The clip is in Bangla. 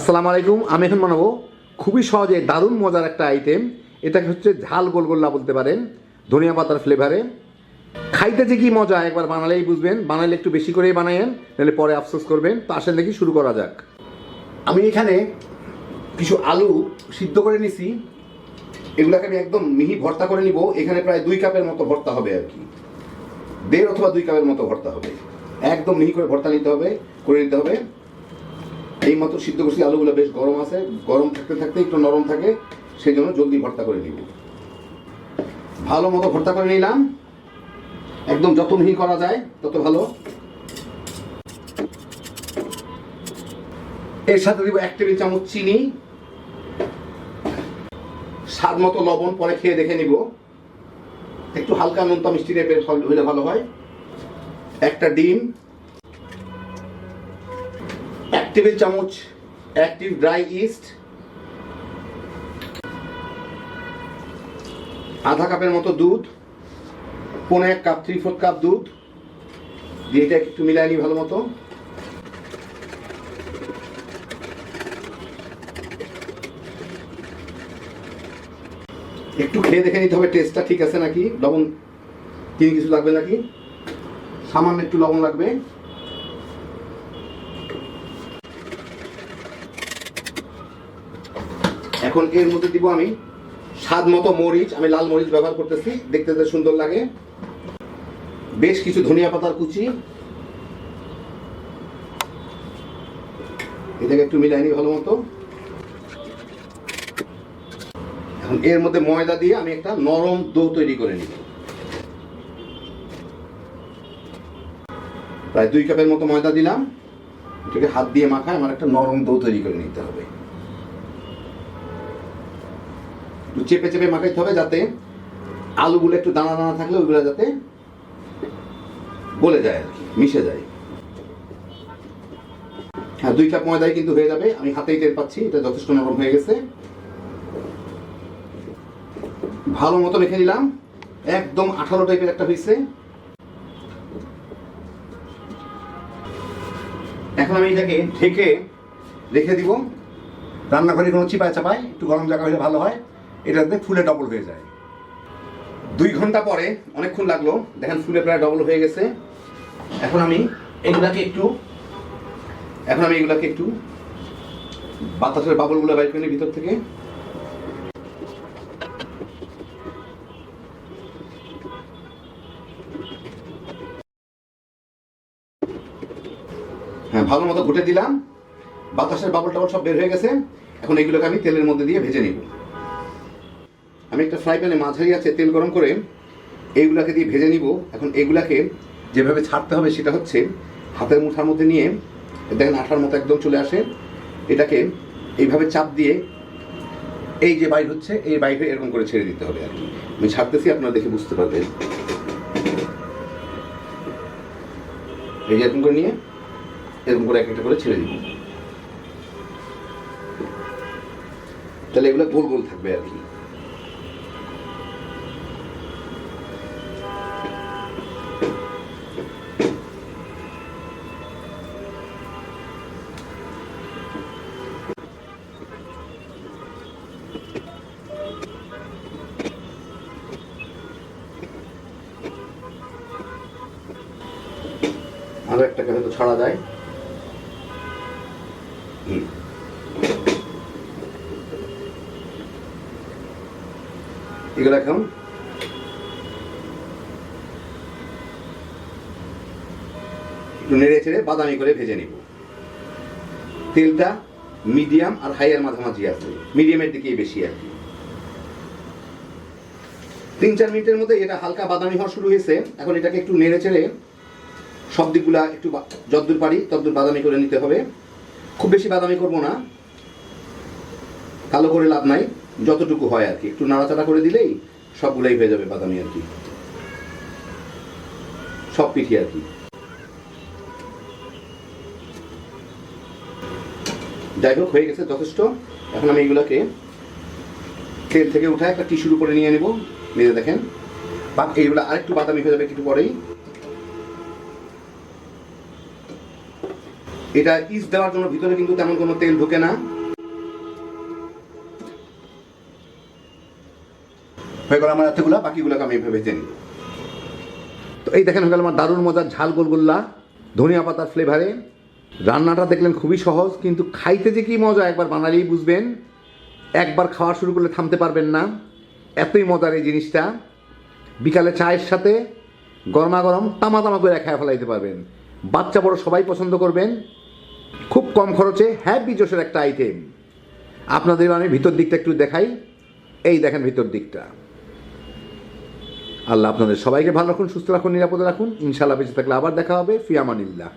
আসসালামু আলাইকুম। আমি এখন বানাবো খুবই সহজে দারুণ মজার একটা আইটেম। এটাকে হচ্ছে ঝাল গোলগোল্লা বলতে পারেন, ধনিয়া পাতার ফ্লেভারে। খাইতে যে কি মজা, একবার বানালেই বুঝবেন। বানালে একটু বেশি করেই বানায়েন, নাহলে পরে আফসোস করবেন। তো আসেন দেখি শুরু করা যাক। আমি এখানে কিছু আলু সিদ্ধ করে নিছি, এগুলোকে আমি একদম মিহি ভর্তা করে নিব। এখানে প্রায় 2 কাপের মতো ভর্তা হবে আর কি, 1.5 অথবা 2 কাপের মতো ভর্তা হবে। একদম মিহি করে ভর্তা নিতে হবে, করে নিতে হবে। এই মতো সিদ্ধ করছি, আলুগুলো বেশ গরম আছে, গরম থাকতে থাকতে একটু নরম থাকে, সেই জন্য জলদি ভর্তা করে নিব। ভালো মতো ভর্তা করে নিলাম, একদম যত মিহি করা যায় তত ভালো। এর সাথে দিব 1 টেবিল চামচ চিনি, স্বাদ মতো লবণ, পরে খেয়ে দেখে নিব। একটু হালকা নোনতা মিষ্টি টাইপের হলে ভালো হয়। একটা ডিম, 1 টেবিল চামচ অ্যাক্টিভ ড্রাই ইস্ট, আধা কাপের মতো দুধ, 1/4 কাপ 3/4 কাপ দুধ দিয়ে এটা একটু মিলাই নিই ভালো মতো। একটু খেয়ে দেখে নিতে হবে টেস্টটা ঠিক আছে নাকি, লবণ চিনি কিছু লাগবে নাকি। সামান্য একটু লবণ লাগবে। এখন এর মধ্যে দিব আমি স্বাদ মতো মরিচ। আমি লাল মরিচ ব্যবহার করতেছি, দেখতে যা সুন্দর লাগে। বেশ কিছু ধনিয়া পাতার কুচি, এটাকে একটু মিলাই নিই ভালো মতো। এখন এর মধ্যে ময়দা দিয়ে আমি একটা নরম ডো তৈরি করে নিব। প্রায় 2 কাপের মতো ময়দা দিলাম। এটাকে হাত দিয়ে মাখায় আমার একটা নরম ডো তৈরি করে নিতে হবে। চেপে চেপে মাখাইতে হবে, যাতে আলুগুলো একটু দানা দানা থাকলে ওইগুলো যাতে গলে যায় আর কি, মিশে যায়। হ্যাঁ, 2 কাপ ময়দায় কিন্তু হয়ে যাবে। আমি হাতেই টের পাচ্ছি এটা যথেষ্ট নরম হয়ে গেছে। ভালো মতো মেখে নিলাম, একদম আঠালো টাইপের একটা হয়েছে। এখন আমি এটাকে ঢেকে রেখে দিব। রান্নাঘরে কোনো চিপায় চাপায় একটু গরম জায়গা হলে ভালো হয়, এটাতে ফুলে ডবল হয়ে যায়। 2 ঘন্টা পরে, অনেকক্ষণ লাগলো, দেখেন ফুলে প্রায় ডবল হয়ে গেছে। এখন আমি এগুলাকে একটু বাতাসের বাবলগুলো বাইর করে নিই ভিতর থেকে। হ্যাঁ, ভালো মতো ঘুটে দিলাম, বাতাসের বাবল টাবল সব বের হয়ে গেছে। এখন এগুলোকে আমি তেলের মধ্যে দিয়ে ভেজে নিব। আমি একটা ফ্রাই প্যানে মাঝারি আছে তেল গরম করে এইগুলাকে দিয়ে ভেজে নিব। এখন এগুলাকে যেভাবে ছাড়তে হবে সেটা হচ্ছে হাতের মুঠার মধ্যে নিয়ে, দেখেন আঠার মতো একদম চলে আসে, এটাকে এইভাবে চাপ দিয়ে এই যে বাইর হচ্ছে, এই বাইরে এরকম করে ছেড়ে দিতে হবে আর কি। আমি ছাড়তেছি, আপনারা দেখে বুঝতে পারবেন। এই যে এরকম করে নিয়ে এরকম করে একটা করে ছেড়ে দিব, তাহলে এগুলো গোল গোল থাকবে আর কি। আরো একটাকে হয়তো ছাড়া যায়। এগুলো এখন একটু নেড়ে ছেড়ে বাদামি করে ভেজে নিব। তেলটা মিডিয়াম আর হাইয়ের মাঝামাঝি আছে, মিডিয়ামের দিকেই বেশি আর কি। 3-4 মিনিটের মধ্যে এটা হালকা বাদামি হওয়া শুরু হয়েছে। এখন এটাকে একটু নেড়ে ছেড়ে সব দিকগুলা একটু যতদূর পারি ততদূর বাদামি করে নিতে হবে। খুব বেশি বাদামি করবো না, কালো করে লাভ নাই, যতটুকু হয় আর কি। একটু নাড়াচাড়া করে দিলেই সবগুলাই হয়ে যাবে বাদামি আর কি, সব পিঠি আর কি। যাই হোক, হয়ে গেছে যথেষ্ট। এখন আমি এগুলাকে তেল থেকে উঠায় একটা টিস্যুর উপরে নিয়ে নেব। নিয়ে দেখেন এইগুলো আরেকটু বাদামি হয়ে যাবে একটু পরেই। এটা ইস্ট দেওয়ার জন্য ভিতরে কিন্তু তেমন কোনো তেল ঢোকে না। হয়ে গেল আমার এতগুলা, বাকিগুলোকে আমি ভেজে নিই। তো এই দেখেন হয়ে গেল আমার দারুণ মজার ঝাল গোলগোল্লা ধনিয়া পাতার ফ্লেভারে। রান্নাটা দেখলেন খুবই সহজ, কিন্তু খাইতে যে কি মজা একবার বানালেই বুঝবেন। একবার খাওয়া শুরু করলে থামতে পারবেন না, এতই মজার এই জিনিসটা। বিকালে চায়ের সাথে গরমা গরম তামা তামা করে খেয়ে ফেলাইতে পারবেন। বাচ্চা বড় সবাই পছন্দ করবেন। খুব কম খরচে হ্যাপি জোশের একটা আইটেম। আপনাদের আমি ভিতর দিকটা একটু দেখাই। এই দেখেন ভিতর দিকটা। আল্লাহ আপনাদের সবাইকে ভালো রাখুন, সুস্থ রাখুন, নিরাপদে রাখুন। ইনশাআল্লাহ বেঁচে থাকলে আবার দেখা হবে। ফি আমানিল্লাহ।